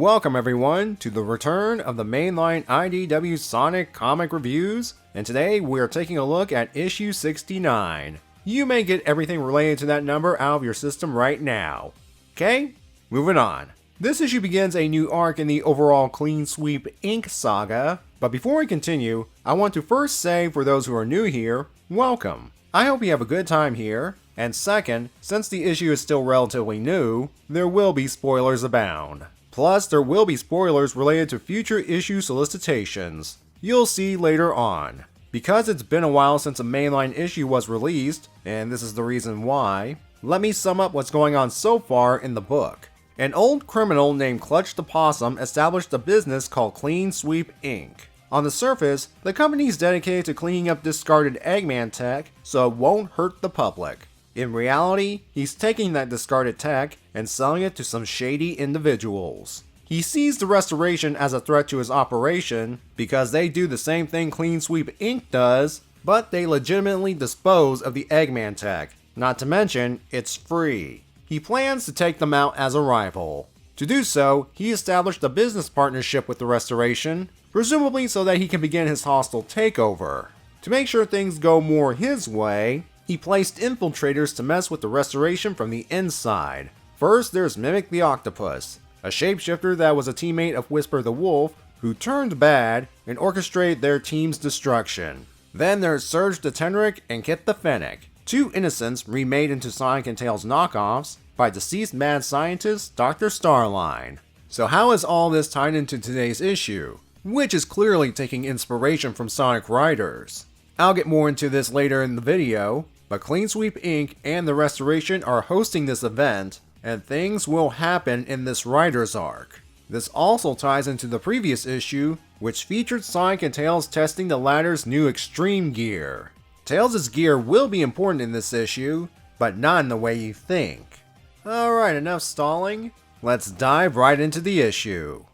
Welcome everyone to the return of the mainline IDW Sonic comic reviews, and today we are taking a look at issue 69. You may get everything related to that number out of your system right now. Okay, moving on. This issue begins a new arc in the overall Clean Sweep Inc. saga, but before we continue, I want to first say for those who are new here, welcome. I hope you have a good time here, and second, since the issue is still relatively new, there will be spoilers abound. Plus, there will be spoilers related to future issue solicitations. You'll see later on. Because it's been a while since a mainline issue was released, and this is the reason why, let me sum up what's going on so far in the book. An old criminal named Clutch the Possum established a business called Clean Sweep Inc. On the surface, the company is dedicated to cleaning up discarded Eggman tech so it won't hurt the public. In reality, he's taking that discarded tech and selling it to some shady individuals. He sees the Restoration as a threat to his operation because they do the same thing Clean Sweep Inc. does, but they legitimately dispose of the Eggman tech. Not to mention, it's free. He plans to take them out as a rival. To do so, he established a business partnership with the Restoration, presumably so that he can begin his hostile takeover. To make sure things go more his way, he placed infiltrators to mess with the Restoration from the inside. First, there's Mimic the Octopus, a shapeshifter that was a teammate of Whisper the Wolf, who turned bad and orchestrated their team's destruction. Then there's Surge the Tenric and Kit the Fennec, two innocents remade into Sonic and Tails knockoffs by deceased mad scientist Dr. Starline. So how is all this tied into today's issue, which is clearly taking inspiration from Sonic Riders? I'll get more into this later in the video, but Clean Sweep Inc. and the Restoration are hosting this event, and things will happen in this Riders arc. This also ties into the previous issue, which featured Sonic and Tails testing the latter's new extreme gear. Tails' gear will be important in this issue, but not in the way you think. Alright, enough stalling. Let's dive right into the issue.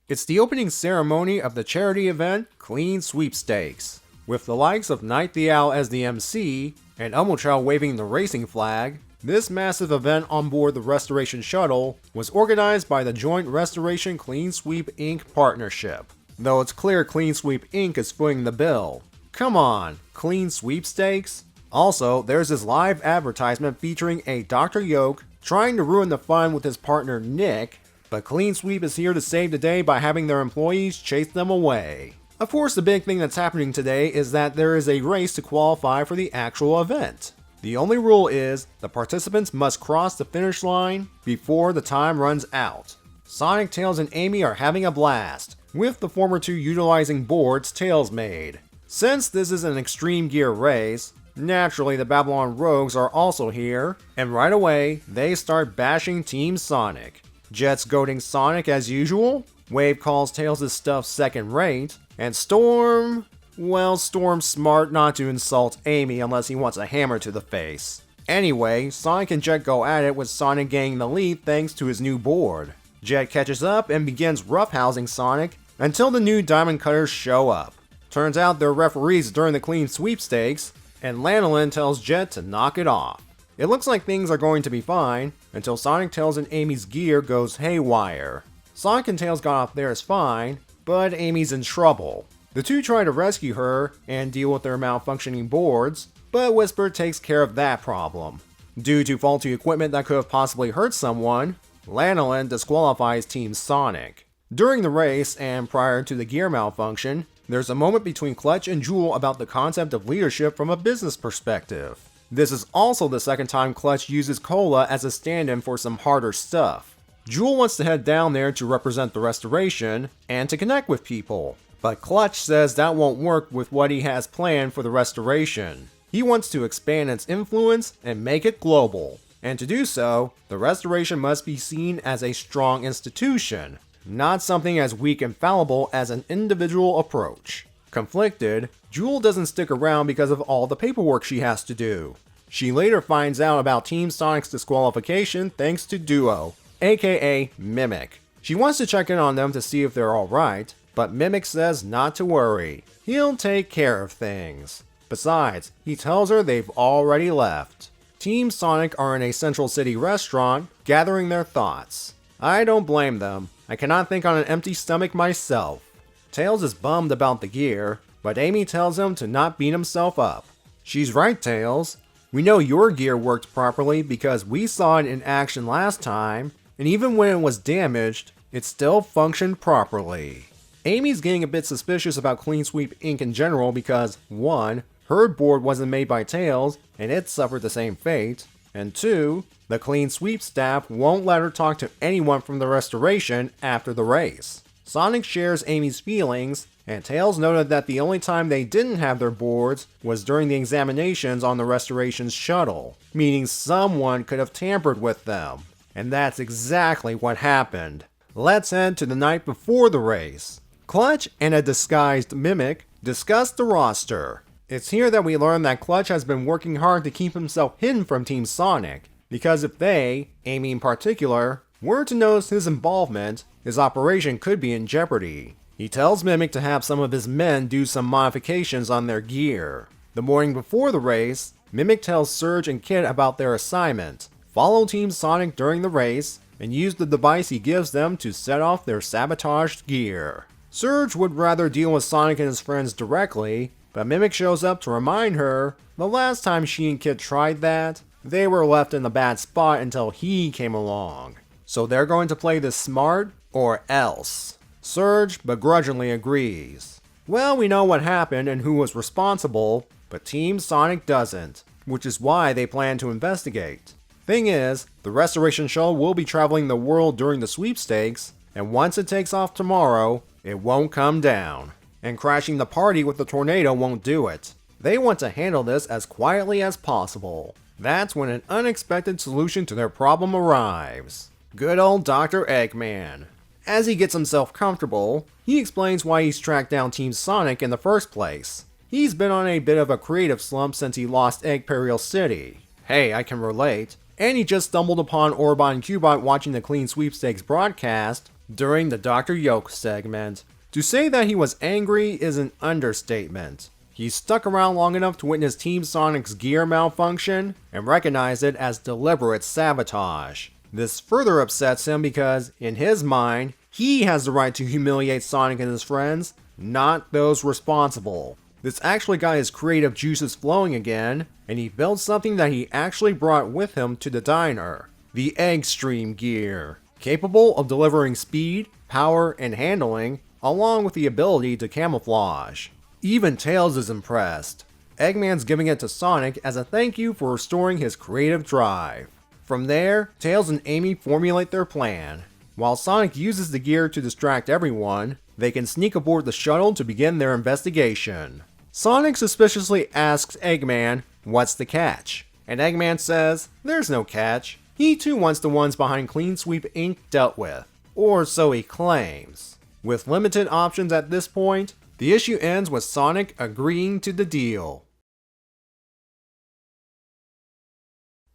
It's the opening ceremony of the charity event Clean Sweepstakes, with the likes of Night the Owl as the MC and Umblechild waving the racing flag. This massive event on board the Restoration Shuttle was organized by the joint Restoration Clean Sweep Inc. partnership, though it's clear Clean Sweep Inc. is footing the bill. Come on, Clean Sweepstakes? Also, there's this live advertisement featuring a Dr. Yoke trying to ruin the fun with his partner Nick, but Clean Sweep is here to save the day by having their employees chase them away. Of course, the big thing that's happening today is that there is a race to qualify for the actual event. The only rule is the participants must cross the finish line before the time runs out. Sonic, Tails, and Amy are having a blast, with the former two utilizing boards Tails made. Since this is an extreme gear race, naturally the Babylon Rogues are also here, and right away they start bashing Team Sonic. Jet's goading Sonic as usual, Wave calls Tails' stuff second rate, and Storm... well, Storm's smart not to insult Amy unless he wants a hammer to the face. Anyway, Sonic and Jet go at it with Sonic gaining the lead thanks to his new board. Jet catches up and begins roughhousing Sonic until the new Diamond Cutters show up. Turns out they're referees during the Clean Sweepstakes, and Lanolin tells Jet to knock it off. It looks like things are going to be fine, until Sonic, Tails, and Amy's gear goes haywire. Sonic and Tails got off theirs fine, but Amy's in trouble. The two try to rescue her and deal with their malfunctioning boards, but Whisper takes care of that problem. Due to faulty equipment that could have possibly hurt someone, Lanolin disqualifies Team Sonic. During the race, and prior to the gear malfunction, there's a moment between Clutch and Jewel about the concept of leadership from a business perspective. This is also the second time Clutch uses Cola as a stand-in for some harder stuff. Jewel wants to head down there to represent the Restoration and to connect with people, but Clutch says that won't work with what he has planned for the Restoration. He wants to expand its influence and make it global, and to do so, the Restoration must be seen as a strong institution, not something as weak and fallible as an individual approach. Conflicted, Jewel doesn't stick around because of all the paperwork she has to do. She later finds out about Team Sonic's disqualification thanks to Duo, aka Mimic. She wants to check in on them to see if they're alright, but Mimic says not to worry. He'll take care of things. Besides, he tells her they've already left. Team Sonic are in a Central City restaurant, gathering their thoughts. I don't blame them. I cannot think on an empty stomach myself. Tails is bummed about the gear, but Amy tells him to not beat himself up. She's right, Tails. We know your gear worked properly because we saw it in action last time, and even when it was damaged, it still functioned properly. Amy's getting a bit suspicious about Clean Sweep Inc. in general because 1. Her board wasn't made by Tails, and it suffered the same fate, and 2. The Clean Sweep staff won't let her talk to anyone from the restoration after the race. Sonic shares Amy's feelings, and Tails noted that the only time they didn't have their boards was during the examinations on the restoration's shuttle, meaning someone could have tampered with them. And that's exactly what happened. Let's head to the night before the race. Clutch and a disguised Mimic discuss the roster. It's here that we learn that Clutch has been working hard to keep himself hidden from Team Sonic, because if they, Amy in particular, were to notice his involvement, his operation could be in jeopardy. He tells Mimic to have some of his men do some modifications on their gear. The morning before the race, Mimic tells Surge and Kid about their assignment: follow Team Sonic during the race, and use the device he gives them to set off their sabotaged gear. Surge would rather deal with Sonic and his friends directly, but Mimic shows up to remind her the last time she and Kid tried that, they were left in a bad spot until he came along. So they're going to play this smart, or else. Surge begrudgingly agrees. Well, we know what happened and who was responsible, but Team Sonic doesn't, which is why they plan to investigate. Thing is, the restoration shuttle will be traveling the world during the sweepstakes, and once it takes off tomorrow, it won't come down. And crashing the party with the tornado won't do it. They want to handle this as quietly as possible. That's when an unexpected solution to their problem arrives. Good old Dr. Eggman. As he gets himself comfortable, he explains why he's tracked down Team Sonic in the first place. He's been on a bit of a creative slump since he lost Eggperial City. Hey, I can relate. And he just stumbled upon Orbot and Cubot watching the Clean Sweepstakes broadcast during the Dr. Yoke segment. To say that he was angry is an understatement. He stuck around long enough to witness Team Sonic's gear malfunction and recognize it as deliberate sabotage. This further upsets him because, in his mind, he has the right to humiliate Sonic and his friends, not those responsible. This actually got his creative juices flowing again, and he built something that he actually brought with him to the diner: the Eggstream gear, capable of delivering speed, power, and handling, along with the ability to camouflage. Even Tails is impressed. Eggman's giving it to Sonic as a thank you for restoring his creative drive. From there, Tails and Amy formulate their plan. While Sonic uses the gear to distract everyone, they can sneak aboard the shuttle to begin their investigation. Sonic suspiciously asks Eggman, "What's the catch?" And Eggman says, "There's no catch. He too wants the ones behind Clean Sweep Inc. dealt with." Or so he claims. With limited options at this point, the issue ends with Sonic agreeing to the deal.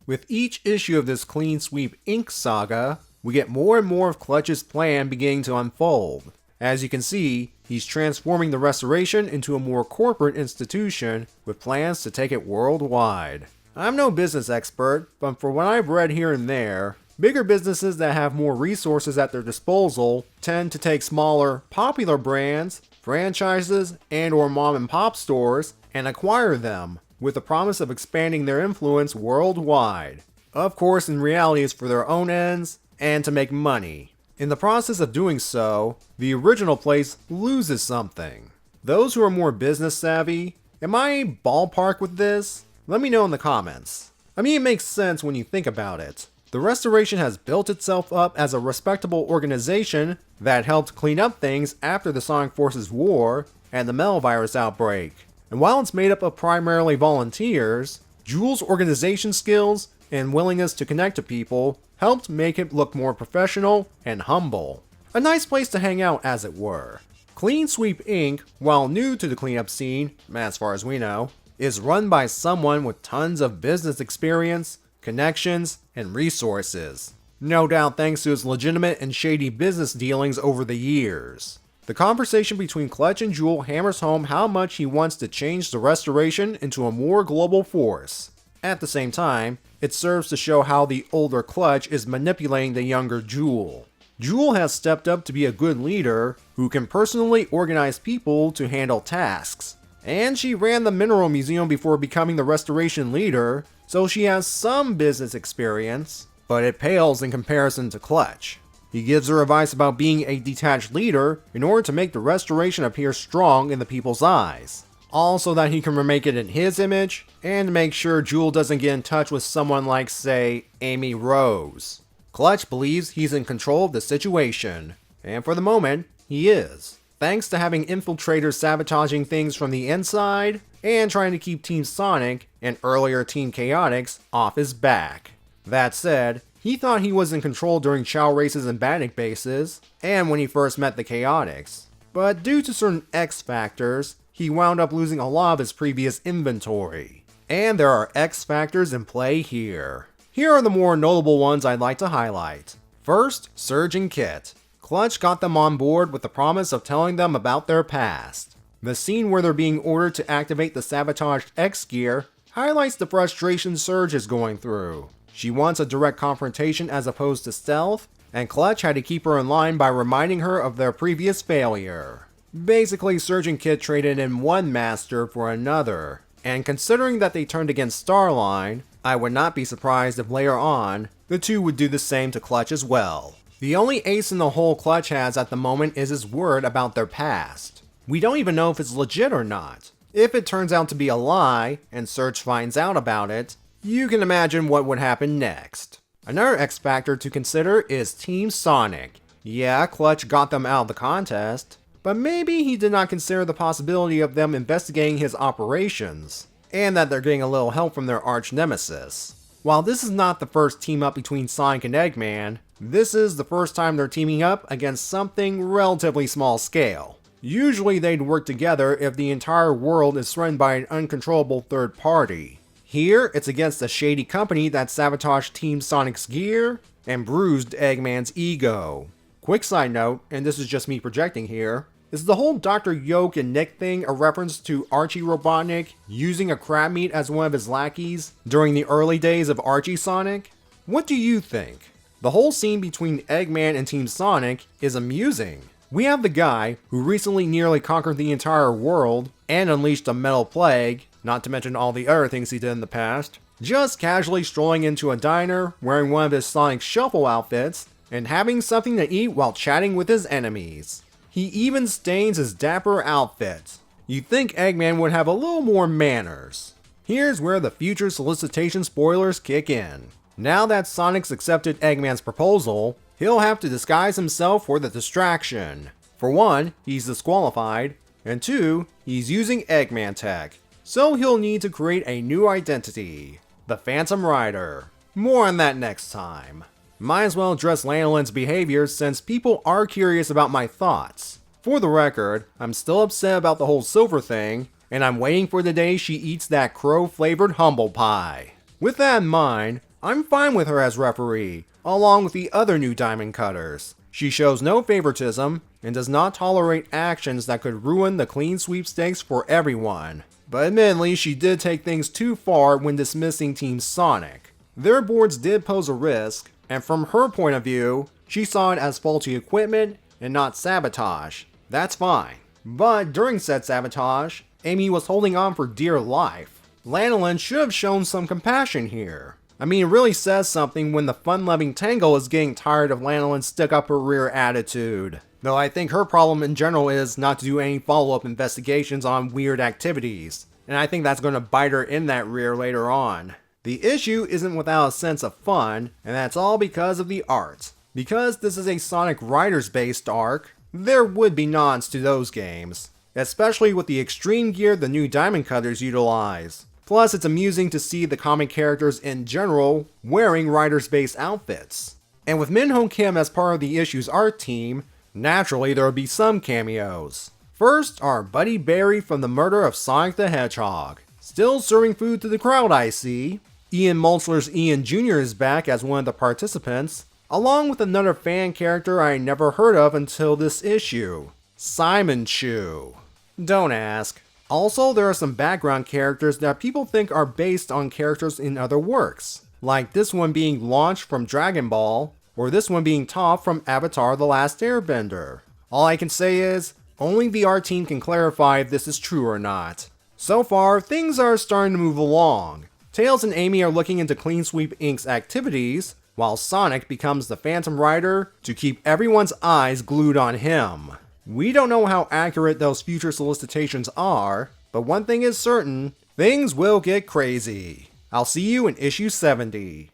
With each issue of this Clean Sweep Inc. saga, we get more and more of Clutch's plan beginning to unfold. As you can see, he's transforming the restoration into a more corporate institution with plans to take it worldwide. I'm no business expert, but from what I've read here and there, bigger businesses that have more resources at their disposal tend to take smaller, popular brands, franchises, and/or mom-and-pop stores and acquire them, with the promise of expanding their influence worldwide. Of course, in reality, it's for their own ends and to make money. In the process of doing so, the original place loses something. Those who are more business savvy, am I ballpark with this? Let me know in the comments. I mean, it makes sense when you think about it. The restoration has built itself up as a respectable organization that helped clean up things after the Sonic Forces War and the Metal Virus outbreak. And while it's made up of primarily volunteers, Jewel's organization skills and willingness to connect to people helped make it look more professional and humble. A nice place to hang out, as it were. Clean Sweep Inc., while new to the cleanup scene, as far as we know, is run by someone with tons of business experience, connections, and resources. No doubt thanks to his legitimate and shady business dealings over the years. The conversation between Clutch and Jewel hammers home how much he wants to change the restoration into a more global force. At the same time, it serves to show how the older Clutch is manipulating the younger Jewel. Jewel has stepped up to be a good leader who can personally organize people to handle tasks. And she ran the Mineral Museum before becoming the Restoration leader, so she has some business experience, but it pales in comparison to Clutch. He gives her advice about being a detached leader in order to make the Restoration appear strong in the people's eyes. Also that he can remake it in his image, and make sure Jewel doesn't get in touch with someone like, say, Amy Rose. Clutch believes he's in control of the situation, and for the moment, he is, thanks to having infiltrators sabotaging things from the inside, and trying to keep Team Sonic, and earlier Team Chaotix, off his back. That said, he thought he was in control during Chow races and Bannock bases, and when he first met the Chaotix. But due to certain X factors, he wound up losing a lot of his previous inventory. And there are X factors in play here. Here are the more notable ones I'd like to highlight. First, Surge and Kit. Clutch got them on board with the promise of telling them about their past. The scene where they're being ordered to activate the sabotaged X gear highlights the frustration Surge is going through. She wants a direct confrontation as opposed to stealth, and Clutch had to keep her in line by reminding her of their previous failure. Basically, Surge and Kit traded in one master for another, and considering that they turned against Starline, I would not be surprised if later on, the two would do the same to Clutch as well. The only ace in the hole Clutch has at the moment is his word about their past. We don't even know if it's legit or not. If it turns out to be a lie, and Surge finds out about it, you can imagine what would happen next. Another X factor to consider is Team Sonic. Yeah, Clutch got them out of the contest, but maybe he did not consider the possibility of them investigating his operations, and that they're getting a little help from their arch nemesis. While this is not the first team up between Sonic and Eggman, this is the first time they're teaming up against something relatively small scale. Usually they'd work together if the entire world is threatened by an uncontrollable third party. Here, it's against a shady company that sabotaged Team Sonic's gear and bruised Eggman's ego. Quick side note, and this is just me projecting here, is the whole Dr. Yoke and Nick thing a reference to Archie Robotnik using a crab meat as one of his lackeys during the early days of Archie Sonic? What do you think? The whole scene between Eggman and Team Sonic is amusing. We have the guy who recently nearly conquered the entire world and unleashed a metal plague, not to mention all the other things he did in the past, just casually strolling into a diner wearing one of his Sonic Shuffle outfits and having something to eat while chatting with his enemies. He even stains his dapper outfit. You'd think Eggman would have a little more manners. Here's where the future solicitation spoilers kick in. Now that Sonic's accepted Eggman's proposal, he'll have to disguise himself for the distraction. For one, he's disqualified, and two, he's using Eggman tech, so he'll need to create a new identity, the Phantom Rider. More on that next time. Might as well address Lanolin's behavior since people are curious about my thoughts. For the record, I'm still upset about the whole Silver thing, and I'm waiting for the day she eats that crow-flavored humble pie. With that in mind, I'm fine with her as referee, along with the other new Diamond Cutters. She shows no favoritism, and does not tolerate actions that could ruin the clean sweepstakes for everyone. But admittedly, she did take things too far when dismissing Team Sonic. Their boards did pose a risk, and from her point of view, she saw it as faulty equipment and not sabotage. That's fine. But during said sabotage, Amy was holding on for dear life. Lanolin should have shown some compassion here. I mean, it really says something when the fun-loving Tangle is getting tired of Lanolin's stick-up-her-rear attitude. Though I think her problem in general is not to do any follow-up investigations on weird activities, and I think that's going to bite her in that rear later on. The issue isn't without a sense of fun, and that's all because of the art. Because this is a Sonic Riders-based arc, there would be nods to those games, especially with the extreme gear the new Diamond Cutters utilize. Plus, it's amusing to see the comic characters in general wearing Riders-based outfits. And with Minho Kim as part of the issue's art team, naturally there will be some cameos. First, our buddy Barry from the murder of Sonic the Hedgehog. Still serving food to the crowd, I see. Ian Mulchler's Ian Jr. is back as one of the participants, along with another fan character I never heard of until this issue, Simon Chu. Don't ask. Also, there are some background characters that people think are based on characters in other works, like this one being launched from Dragon Ball, or this one being Toph from Avatar: The Last Airbender. All I can say is, only the art team can clarify if this is true or not. So far, things are starting to move along. Tails and Amy are looking into Clean Sweep Inc.'s activities, while Sonic becomes the Phantom Rider to keep everyone's eyes glued on him. We don't know how accurate those future solicitations are, but one thing is certain, things will get crazy. I'll see you in issue 70.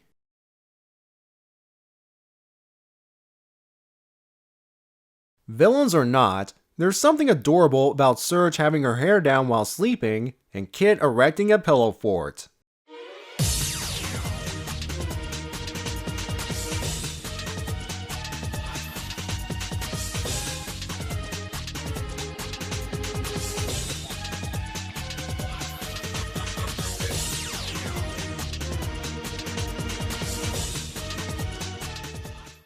Villains or not, there's something adorable about Surge having her hair down while sleeping and Kit erecting a pillow fort.